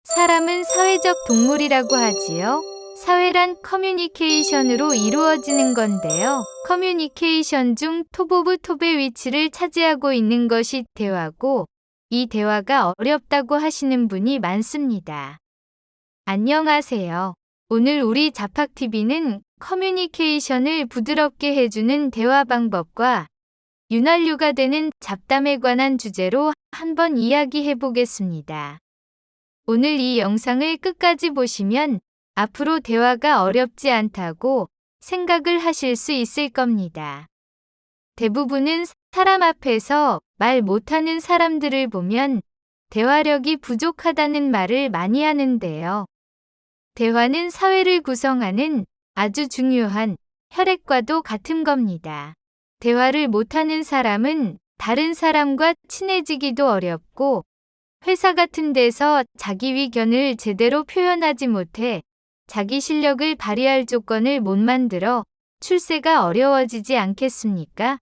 사람은 사회적 동물이라고 하지요. 사회란 커뮤니케이션으로 이루어지는 건데요. 커뮤니케이션 중 톱 오브 톱의 위치를 차지하고 있는 것이 대화고, 이 대화가 어렵다고 하시는 분이 많습니다. 안녕하세요. 오늘 우리 자팍TV는 커뮤니케이션을 부드럽게 해주는 대화 방법과 윤활유가 되는 잡담에 관한 주제로 한번 이야기해 보겠습니다. 오늘 이 영상을 끝까지 보시면 앞으로 대화가 어렵지 않다고 생각을 하실 수 있을 겁니다. 대부분은 사람 앞에서 말 못하는 사람들을 보면 대화력이 부족하다는 말을 많이 하는데요. 대화는 사회를 구성하는 아주 중요한 혈액과도 같은 겁니다. 대화를 못하는 사람은 다른 사람과 친해지기도 어렵고, 회사 같은 데서 자기 의견을 제대로 표현하지 못해 자기 실력을 발휘할 조건을 못 만들어 출세가 어려워지지 않겠습니까?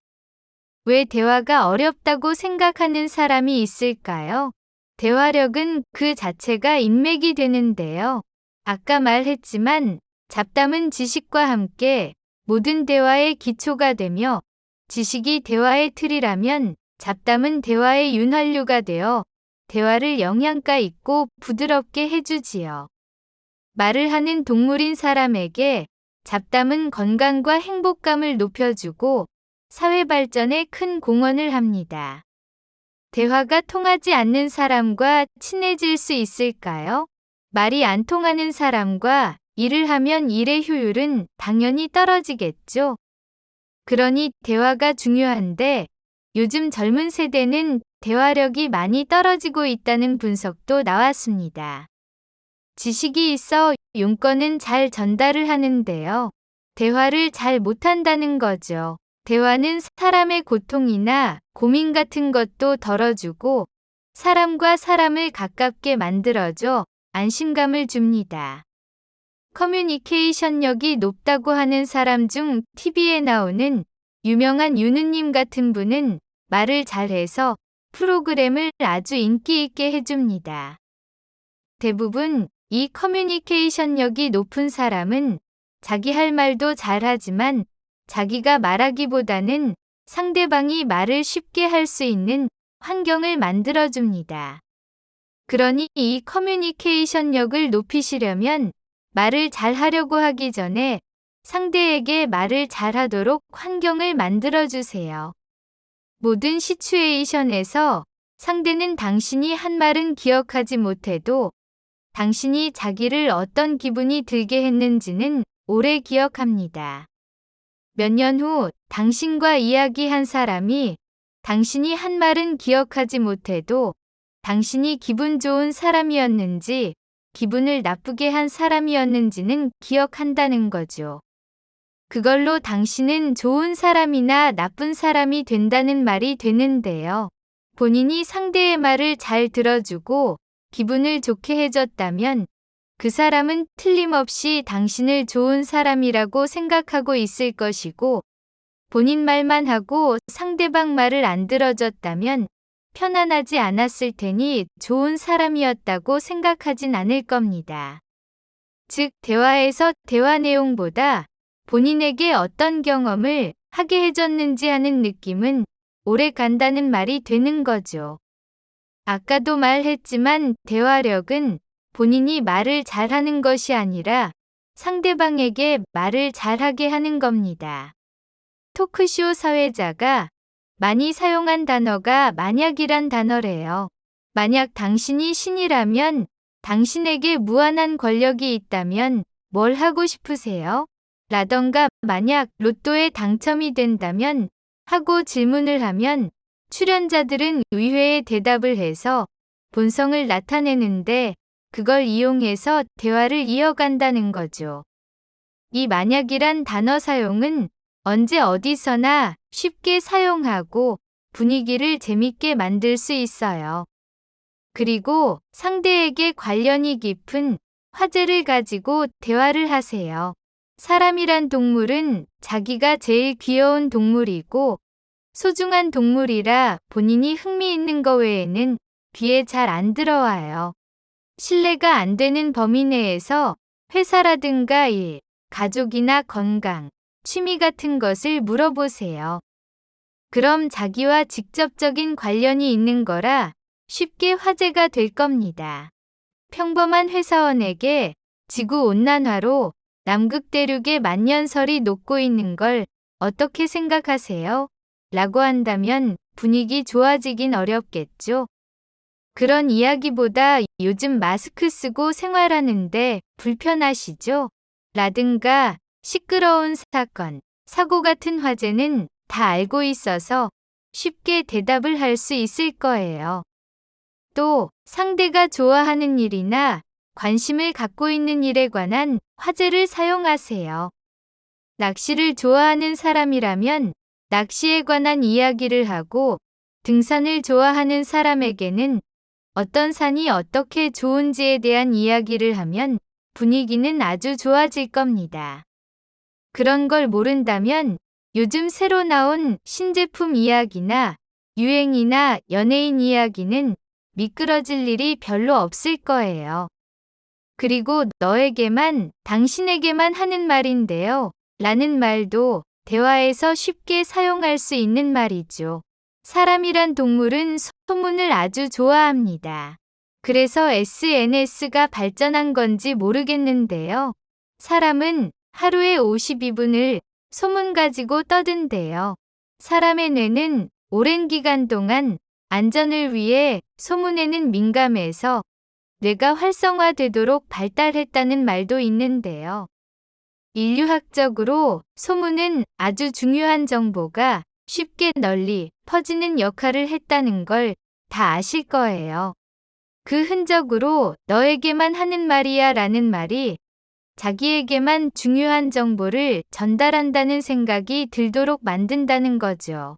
왜 대화가 어렵다고 생각하는 사람이 있을까요? 대화력은 그 자체가 인맥이 되는데요. 아까 말했지만 잡담은 지식과 함께 모든 대화의 기초가 되며, 지식이 대화의 틀이라면 잡담은 대화의 윤활유가 되어 대화를 영양가 있고 부드럽게 해주지요. 말을 하는 동물인 사람에게 잡담은 건강과 행복감을 높여주고 사회 발전에 큰 공헌을 합니다. 대화가 통하지 않는 사람과 친해질 수 있을까요? 말이 안 통하는 사람과 일을 하면 일의 효율은 당연히 떨어지겠죠. 그러니 대화가 중요한데, 요즘 젊은 세대는 대화력이 많이 떨어지고 있다는 분석도 나왔습니다. 지식이 있어 용건은 잘 전달을 하는데요. 대화를 잘 못한다는 거죠. 대화는 사람의 고통이나 고민 같은 것도 덜어주고 사람과 사람을 가깝게 만들어줘 안심감을 줍니다. 커뮤니케이션력이 높다고 하는 사람 중 TV에 나오는 유명한 윤우님 같은 분은 말을 잘해서 프로그램을 아주 인기 있게 해줍니다. 대부분 이 커뮤니케이션력이 높은 사람은 자기 할 말도 잘하지만 자기가 말하기보다는 상대방이 말을 쉽게 할 수 있는 환경을 만들어줍니다. 그러니 이 커뮤니케이션력을 높이시려면 말을 잘하려고 하기 전에 상대에게 말을 잘하도록 환경을 만들어주세요. 모든 시츄에이션에서 상대는 당신이 한 말은 기억하지 못해도 당신이 자기를 어떤 기분이 들게 했는지는 오래 기억합니다. 몇 년 후 당신과 이야기한 사람이 당신이 한 말은 기억하지 못해도 당신이 기분 좋은 사람이었는지 기분을 나쁘게 한 사람이었는지는 기억한다는 거죠. 그걸로 당신은 좋은 사람이나 나쁜 사람이 된다는 말이 되는데요. 본인이 상대의 말을 잘 들어주고 기분을 좋게 해줬다면 그 사람은 틀림없이 당신을 좋은 사람이라고 생각하고 있을 것이고, 본인 말만 하고 상대방 말을 안 들어줬다면 편안하지 않았을 테니 좋은 사람이었다고 생각하진 않을 겁니다. 즉, 대화에서 대화 내용보다 본인에게 어떤 경험을 하게 해줬는지 하는 느낌은 오래 간다는 말이 되는 거죠. 아까도 말했지만 대화력은 본인이 말을 잘하는 것이 아니라 상대방에게 말을 잘하게 하는 겁니다. 토크쇼 사회자가 많이 사용한 단어가 만약이란 단어래요. 만약 당신이 신이라면, 당신에게 무한한 권력이 있다면 뭘 하고 싶으세요? 라던가 만약 로또에 당첨이 된다면 하고 질문을 하면 출연자들은 의외의 대답을 해서 본성을 나타내는데, 그걸 이용해서 대화를 이어간다는 거죠. 이 만약이란 단어 사용은 언제 어디서나 쉽게 사용하고 분위기를 재밌게 만들 수 있어요. 그리고 상대에게 관련이 깊은 화제를 가지고 대화를 하세요. 사람이란 동물은 자기가 제일 귀여운 동물이고 소중한 동물이라 본인이 흥미있는 거 외에는 귀에 잘 안 들어와요. 신뢰가 안 되는 범위 내에서 회사라든가 일, 가족이나 건강, 취미 같은 것을 물어보세요. 그럼 자기와 직접적인 관련이 있는 거라 쉽게 화제가 될 겁니다. 평범한 회사원에게 지구온난화로 남극 대륙의 만년설이 녹고 있는 걸 어떻게 생각하세요? 라고 한다면 분위기 좋아지긴 어렵겠죠. 그런 이야기보다 요즘 마스크 쓰고 생활하는데 불편하시죠? 라든가 시끄러운 사건, 사고 같은 화제는 다 알고 있어서 쉽게 대답을 할 수 있을 거예요. 또 상대가 좋아하는 일이나 관심을 갖고 있는 일에 관한 화제를 사용하세요. 낚시를 좋아하는 사람이라면 낚시에 관한 이야기를 하고 등산을 좋아하는 사람에게는 어떤 산이 어떻게 좋은지에 대한 이야기를 하면 분위기는 아주 좋아질 겁니다. 그런 걸 모른다면 요즘 새로 나온 신제품 이야기나 유행이나 연예인 이야기는 미끄러질 일이 별로 없을 거예요. 그리고 너에게만, 당신에게만 하는 말인데요. 라는 말도 대화에서 쉽게 사용할 수 있는 말이죠. 사람이란 동물은 소문을 아주 좋아합니다. 그래서 SNS가 발전한 건지 모르겠는데요. 사람은 하루에 52분을 소문 가지고 떠든대요. 사람의 뇌는 오랜 기간 동안 안전을 위해 소문에는 민감해서 뇌가 활성화되도록 발달했다는 말도 있는데요. 인류학적으로 소문은 아주 중요한 정보가 쉽게 널리 퍼지는 역할을 했다는 걸 다 아실 거예요. 그 흔적으로 너에게만 하는 말이야 라는 말이 자기에게만 중요한 정보를 전달한다는 생각이 들도록 만든다는 거죠.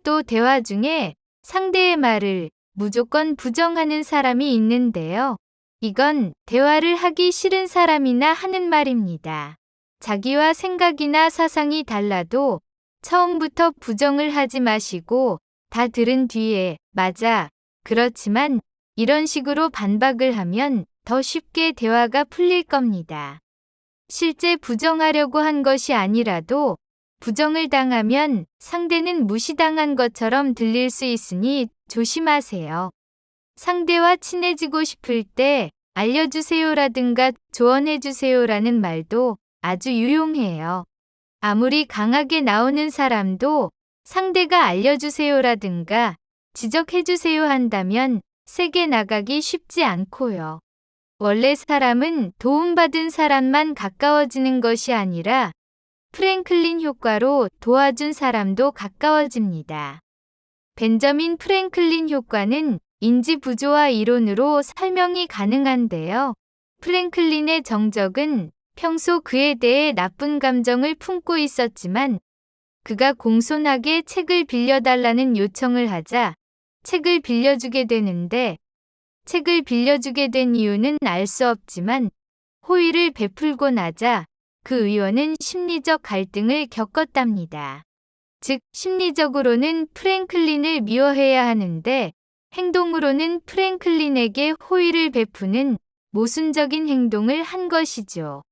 또 대화 중에 상대의 말을 무조건 부정하는 사람이 있는데요. 이건 대화를 하기 싫은 사람이나 하는 말입니다. 자기와 생각이나 사상이 달라도 처음부터 부정을 하지 마시고 다 들은 뒤에 맞아, 그렇지만 이런 식으로 반박을 하면 더 쉽게 대화가 풀릴 겁니다. 실제 부정하려고 한 것이 아니라도 부정을 당하면 상대는 무시당한 것처럼 들릴 수 있으니 조심하세요. 상대와 친해지고 싶을 때 알려주세요라든가 조언해주세요라는 말도 아주 유용해요. 아무리 강하게 나오는 사람도 상대가 알려주세요라든가 지적해주세요 한다면 세게 나가기 쉽지 않고요. 원래 사람은 도움받은 사람만 가까워지는 것이 아니라 프랭클린 효과로 도와준 사람도 가까워집니다. 벤저민 프랭클린 효과는 인지 부조화 이론으로 설명이 가능한데요. 프랭클린의 정적은 평소 그에 대해 나쁜 감정을 품고 있었지만 그가 공손하게 책을 빌려달라는 요청을 하자 책을 빌려주게 되는데 책을 빌려주게 된 이유는 알 수 없지만 호의를 베풀고 나자 그 의원은 심리적 갈등을 겪었답니다. 즉, 심리적으로는 프랭클린을 미워해야 하는데 행동으로는 프랭클린에게 호의를 베푸는 모순적인 행동을 한 것이죠.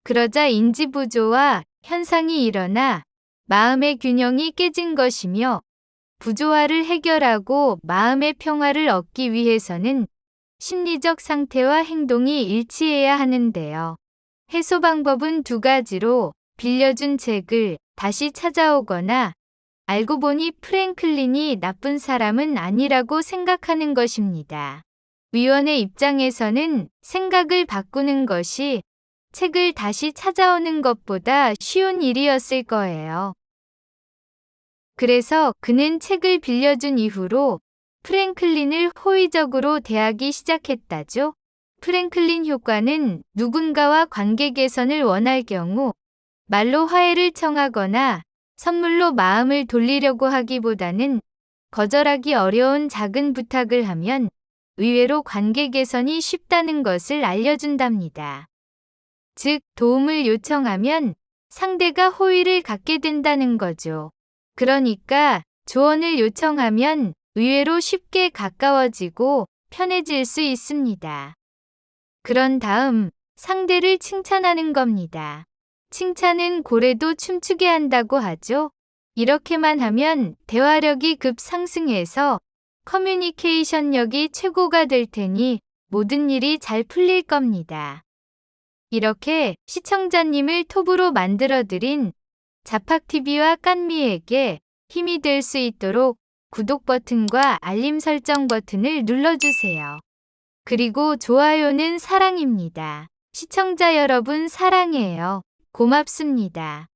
그러자 인지부조화 현상이 일어나 마음의 균형이 깨진 것이며 부조화를 해결하고 마음의 평화를 얻기 위해서는 심리적 상태와 행동이 일치해야 하는데요. 해소 방법은 두 가지로 빌려준 책을 다시 찾아오거나 알고 보니 프랭클린이 나쁜 사람은 아니라고 생각하는 것입니다. 위원의 입장에서는 생각을 바꾸는 것이 책을 다시 찾아오는 것보다 쉬운 일이었을 거예요. 그래서 그는 책을 빌려준 이후로 프랭클린을 호의적으로 대하기 시작했다죠. 프랭클린 효과는 누군가와 관계 개선을 원할 경우 말로 화해를 청하거나 선물로 마음을 돌리려고 하기보다는 거절하기 어려운 작은 부탁을 하면 의외로 관계 개선이 쉽다는 것을 알려준답니다. 즉, 도움을 요청하면 상대가 호의를 갖게 된다는 거죠. 그러니까 조언을 요청하면 의외로 쉽게 가까워지고 편해질 수 있습니다. 그런 다음 상대를 칭찬하는 겁니다. 칭찬은 고래도 춤추게 한다고 하죠. 이렇게만 하면 대화력이 급상승해서 커뮤니케이션력이 최고가 될 테니 모든 일이 잘 풀릴 겁니다. 이렇게 시청자님을 톱으로 만들어드린 자팍TV와 깐미에게 힘이 될 수 있도록 구독 버튼과 알림 설정 버튼을 눌러주세요. 그리고 좋아요는 사랑입니다. 시청자 여러분 사랑해요. 고맙습니다.